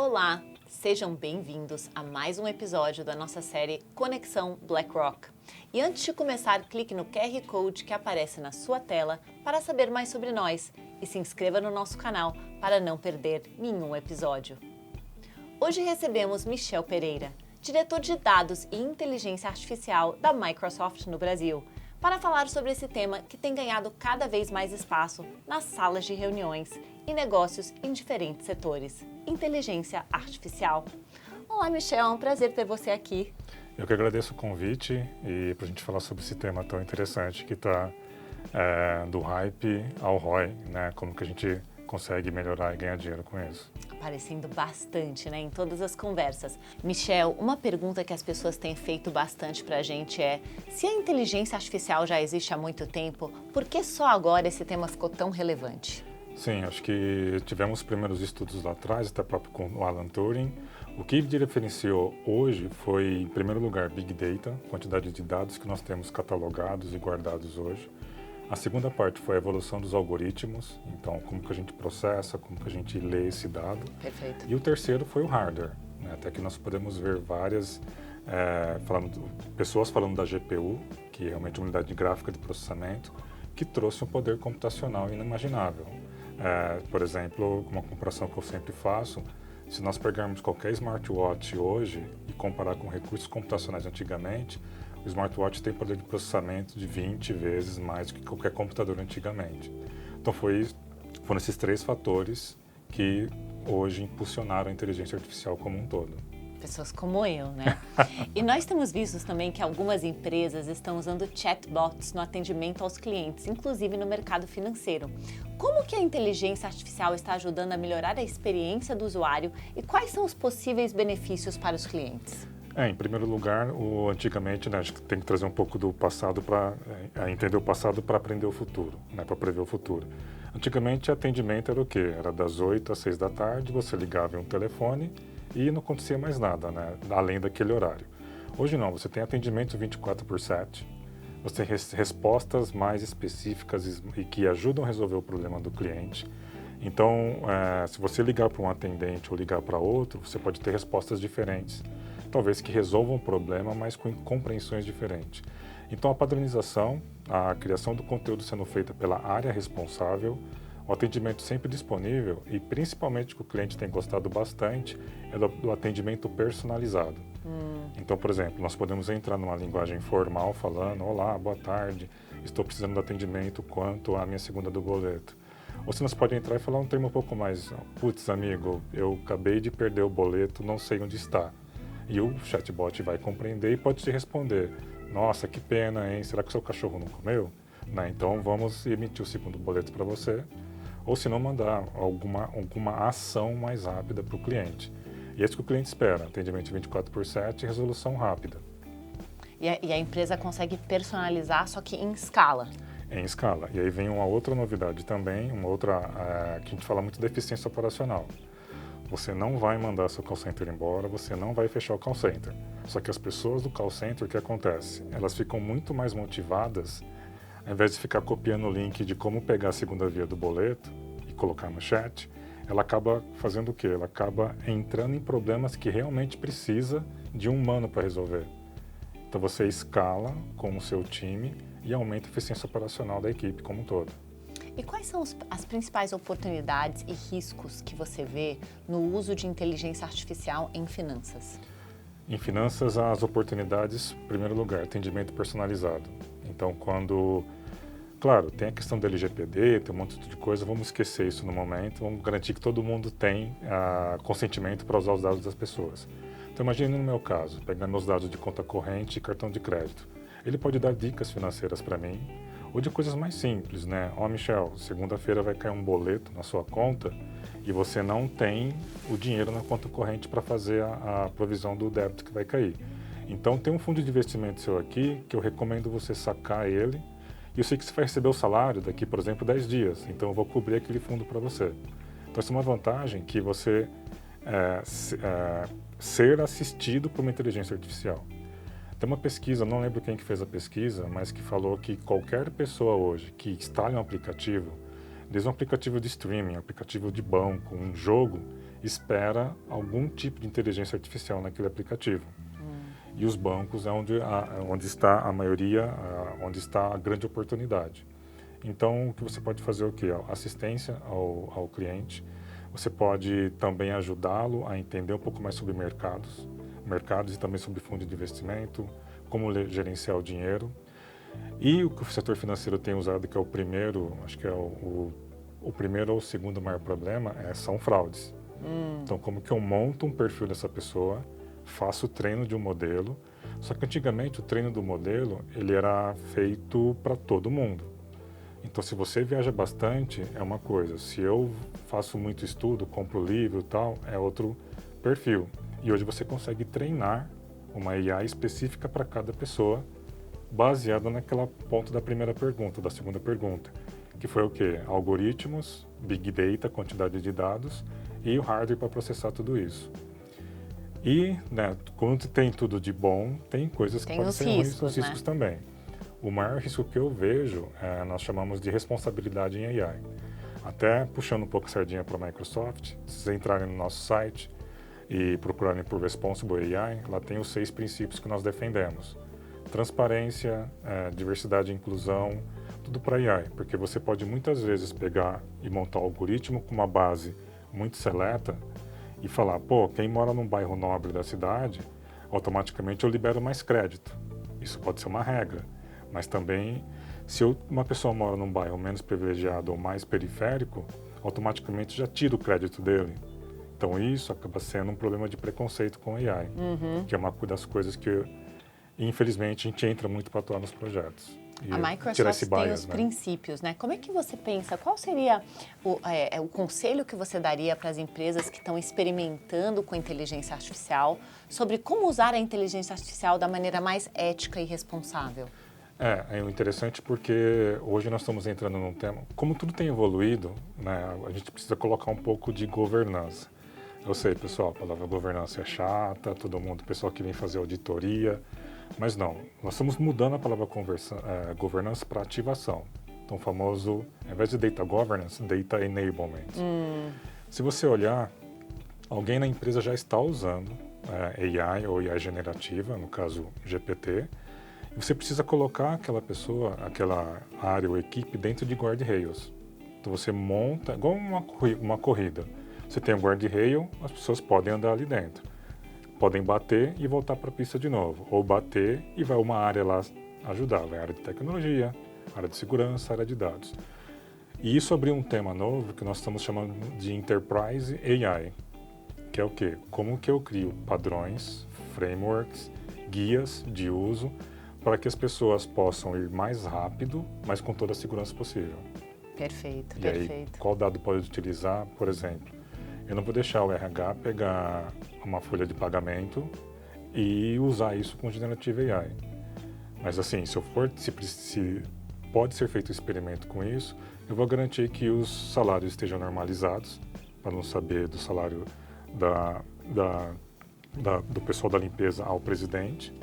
Olá, sejam bem-vindos a mais um episódio da nossa série Conexão BlackRock. E antes de começar, clique no QR Code que aparece na sua tela para saber mais sobre nós e se inscreva no nosso canal para não perder nenhum episódio. Hoje recebemos Michel Pereira, diretor de Dados e Inteligência Artificial da Microsoft no Brasil, para falar sobre esse tema que tem ganhado cada vez mais espaço nas salas de reuniões e negócios em diferentes setores. Inteligência Artificial. Olá, Michel, é um prazer ter você aqui. Eu que agradeço o convite e para a gente falar sobre esse tema tão interessante que está do hype ao ROI, né? Como que a gente consegue melhorar e ganhar dinheiro com isso. Aparecendo bastante, né, em todas as conversas. Michel, uma pergunta que as pessoas têm feito bastante para a gente é: se a inteligência artificial já existe há muito tempo, por que só agora esse tema ficou tão relevante? Sim, acho que tivemos os primeiros estudos lá atrás, até próprio com o Alan Turing. O que diferenciou hoje foi, em primeiro lugar, Big Data, quantidade de dados que nós temos catalogados e guardados hoje. A segunda parte foi a evolução dos algoritmos, então como que a gente processa, como que a gente lê esse dado. Perfeito. E o terceiro foi o hardware, né? Até que nós podemos ver várias pessoas falando da GPU, que é realmente uma unidade gráfica de processamento, que trouxe um poder computacional inimaginável. Por exemplo, uma comparação que eu sempre faço, se nós pegarmos qualquer smartwatch hoje e comparar com recursos computacionais antigamente, o smartwatch tem poder de processamento de 20 vezes mais do que qualquer computador antigamente. Então foram esses três fatores que hoje impulsionaram a inteligência artificial como um todo. Pessoas como eu, né? E nós temos visto também que algumas empresas estão usando chatbots no atendimento aos clientes, inclusive no mercado financeiro. Como que a inteligência artificial está ajudando a melhorar a experiência do usuário e quais são os possíveis benefícios para os clientes? Em primeiro lugar, antigamente, né, a gente tem que trazer um pouco do passado para entender o passado para aprender o futuro, né, para prever o futuro. Antigamente, atendimento era o quê? Era das 8 às 6 da tarde, você ligava em um telefone e não acontecia mais nada, né, além daquele horário. Hoje não, você tem atendimento 24/7, você tem respostas mais específicas e que ajudam a resolver o problema do cliente. Então, se você ligar para um atendente ou ligar para outro, você pode ter respostas diferentes. Talvez que resolvam o problema, mas com compreensões diferentes. Então, a padronização, a criação do conteúdo sendo feita pela área responsável, o atendimento sempre disponível e, principalmente, que o cliente tem gostado bastante, é do atendimento personalizado. Então, por exemplo, nós podemos entrar numa linguagem formal falando: olá, boa tarde, estou precisando de atendimento quanto à minha segunda do boleto. Ou se nós podemos entrar e falar um termo um pouco mais: putz, amigo, eu acabei de perder o boleto, não sei onde está. E o chatbot vai compreender e pode te responder: nossa, que pena, hein? Será que o seu cachorro não comeu? Né? Então vamos emitir o segundo boleto para você, ou se não, mandar alguma ação mais rápida para o cliente. E é isso que o cliente espera: atendimento 24/7 e resolução rápida. E a empresa consegue personalizar, só que em escala. Em escala. E aí vem uma outra novidade também, que a gente fala muito da eficiência operacional. Você não vai mandar seu call center embora, você não vai fechar o call center. Só que as pessoas do call center, o que acontece? Elas ficam muito mais motivadas, ao invés de ficar copiando o link de como pegar a segunda via do boleto e colocar no chat, ela acaba fazendo o quê? Ela acaba entrando em problemas que realmente precisa de um humano para resolver. Então você escala com o seu time e aumenta a eficiência operacional da equipe como um todo. E quais são as principais oportunidades e riscos que você vê no uso de inteligência artificial em finanças? Em finanças, as oportunidades, em primeiro lugar, atendimento personalizado. Então, claro, tem a questão do LGPD, tem um monte de coisa, vamos esquecer isso no momento, vamos garantir que todo mundo tem consentimento para usar os dados das pessoas. Então, imagine no meu caso, pegando meus dados de conta corrente e cartão de crédito. Ele pode dar dicas financeiras para mim, ou de coisas mais simples, né? Michel, segunda-feira vai cair um boleto na sua conta e você não tem o dinheiro na conta corrente para fazer a provisão do débito que vai cair. Então, tem um fundo de investimento seu aqui que eu recomendo você sacar ele, e eu sei que você vai receber o salário daqui, por exemplo, 10 dias, então eu vou cobrir aquele fundo para você. Então, essa é uma vantagem que você ser assistido por uma inteligência artificial. Tem uma pesquisa, não lembro quem que fez a pesquisa, mas que falou que qualquer pessoa hoje que instale um aplicativo, desde um aplicativo de streaming, um aplicativo de banco, um jogo, espera algum tipo de inteligência artificial naquele aplicativo. E os bancos é onde está a maioria, onde está a grande oportunidade. Então, o que você pode fazer é o quê? Assistência ao cliente. Você pode também ajudá-lo a entender um pouco mais sobre mercados e também sobre fundo de investimento, como gerenciar o dinheiro. E o que o setor financeiro tem usado, que é o primeiro, acho que é o primeiro ou o segundo maior problema, são fraudes. Então, como que eu monto um perfil dessa pessoa, faço o treino de um modelo, só que antigamente o treino do modelo, ele era feito para todo mundo. Então, se você viaja bastante, é uma coisa. Se eu faço muito estudo, compro livro e tal, é outro perfil. E hoje você consegue treinar uma AI específica para cada pessoa, baseada naquela ponto da primeira pergunta, da segunda pergunta, que foi o quê? Algoritmos, Big Data, quantidade de dados e o hardware para processar tudo isso. E, né, quando tem tudo de bom, tem coisas que podem ser ruins, os riscos também. O maior risco que eu vejo, nós chamamos de responsabilidade em AI. Até puxando um pouco a sardinha para a Microsoft, se vocês entrarem no nosso site e procurarem por Responsible AI, lá tem os 6 princípios que nós defendemos. Transparência, diversidade e inclusão, tudo para AI, porque você pode muitas vezes pegar e montar um algoritmo com uma base muito seleta e falar, pô, quem mora num bairro nobre da cidade, automaticamente eu libero mais crédito. Isso pode ser uma regra. Mas também, se uma pessoa mora num bairro menos privilegiado ou mais periférico, automaticamente já tira o crédito dele. Então isso acaba sendo um problema de preconceito com AI, que é uma das coisas que, infelizmente, a gente entra muito para atuar nos projetos. A Microsoft tem os princípios, né? Como é que você pensa, qual seria o conselho que você daria para as empresas que estão experimentando com a inteligência artificial sobre como usar a inteligência artificial da maneira mais ética e responsável? É interessante porque hoje nós estamos entrando num tema, como tudo tem evoluído, né, a gente precisa colocar um pouco de governança. Eu sei, pessoal, a palavra governança é chata, todo mundo, o pessoal que vem fazer auditoria, mas não, nós estamos mudando a palavra governança para ativação. Então, o famoso, ao invés de data governance, data enablement. Se você olhar, alguém na empresa já está usando AI ou AI generativa, no caso GPT, você precisa colocar aquela pessoa, aquela área ou equipe dentro de guardrails. Então você monta, igual uma corrida. Você tem um guardrail, as pessoas podem andar ali dentro. Podem bater e voltar para a pista de novo. Ou bater e vai uma área lá ajudar. Vai a área de tecnologia, área de segurança, área de dados. E isso abriu um tema novo que nós estamos chamando de Enterprise AI. Que é o quê? Como que eu crio padrões, frameworks, guias de uso para que as pessoas possam ir mais rápido, mas com toda a segurança possível. Perfeito, perfeito. Aí, qual dado pode utilizar? Por exemplo, eu não vou deixar o RH pegar uma folha de pagamento e usar isso com Generative AI. Mas assim, se pode ser feito um experimento com isso, eu vou garantir que os salários estejam normalizados, para não saber do salário do pessoal da limpeza ao presidente.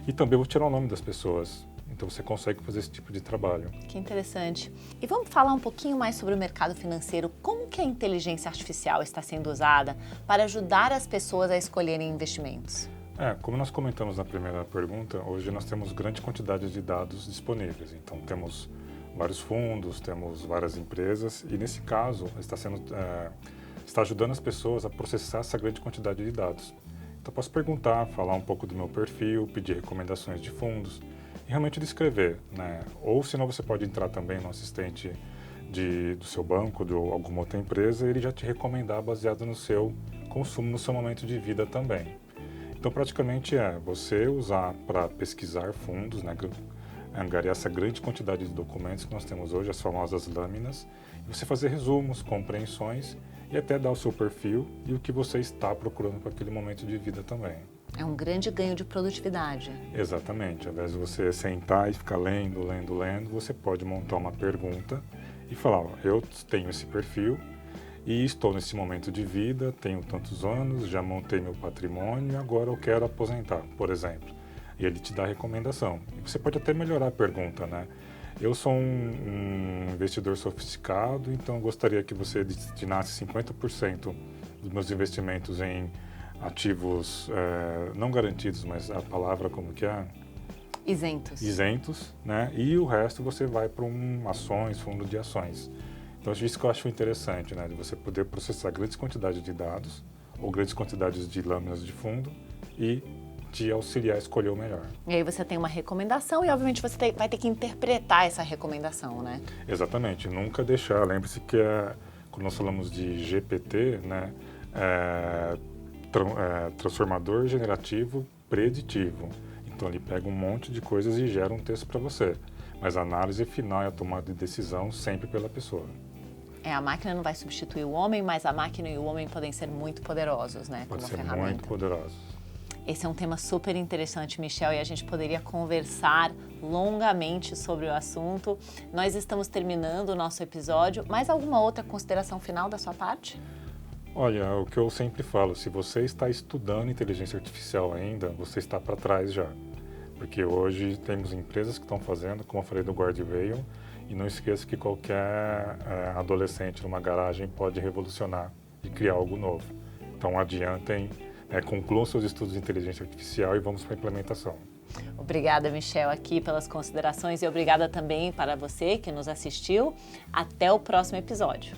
E também vou tirar o nome das pessoas. Então você consegue fazer esse tipo de trabalho. Que interessante. E vamos falar um pouquinho mais sobre o mercado financeiro. Como que a inteligência artificial está sendo usada para ajudar as pessoas a escolherem investimentos? Como nós comentamos na primeira pergunta, hoje nós temos grande quantidade de dados disponíveis. Então temos vários fundos, temos várias empresas e nesse caso está ajudando as pessoas a processar essa grande quantidade de dados. Então, posso perguntar, falar um pouco do meu perfil, pedir recomendações de fundos e realmente descrever, né? Ou, senão, você pode entrar também no assistente do seu banco, de alguma outra empresa, e ele já te recomendar baseado no seu consumo, no seu momento de vida também. Então, praticamente você usar para pesquisar fundos, né? Angariar essa grande quantidade de documentos que nós temos hoje, as famosas lâminas, e você fazer resumos, compreensões e até dar o seu perfil e o que você está procurando para aquele momento de vida também. É um grande ganho de produtividade. Exatamente. Ao invés de você sentar e ficar lendo, você pode montar uma pergunta e falar, eu tenho esse perfil e estou nesse momento de vida, tenho tantos anos, já montei meu patrimônio e agora eu quero aposentar, por exemplo. E ele te dá a recomendação. E você pode até melhorar a pergunta, né? Eu sou um investidor sofisticado, então eu gostaria que você destinasse 50% os meus investimentos em ativos não garantidos, mas a palavra como que é? Isentos, né? E o resto você vai para ações, fundo de ações. Então, isso que eu acho interessante, né? De você poder processar grandes quantidades de dados ou grandes quantidades de lâminas de fundo e te auxiliar a escolher o melhor. E aí você tem uma recomendação e, obviamente, você vai ter que interpretar essa recomendação, né? Exatamente. Nunca deixar. Lembre-se que quando nós falamos de GPT, né? Transformador generativo preditivo. Então, ele pega um monte de coisas e gera um texto para você. Mas a análise final e a tomada de decisão sempre pela pessoa. A máquina não vai substituir o homem, mas a máquina e o homem podem ser muito poderosos, né? Pode como ser ferramenta. muito poderosos. Esse é um tema super interessante, Michel, e a gente poderia conversar longamente sobre o assunto. Nós estamos terminando o nosso episódio. Mais alguma outra consideração final da sua parte? Olha, o que eu sempre falo, se você está estudando inteligência artificial ainda, você está para trás já. Porque hoje temos empresas que estão fazendo, como eu falei do Guardrail, e não esqueça que qualquer adolescente numa garagem pode revolucionar e criar algo novo. Então adiantem, concluam seus estudos de inteligência artificial e vamos para a implementação. Obrigada, Michel, aqui pelas considerações e obrigada também para você que nos assistiu. Até o próximo episódio.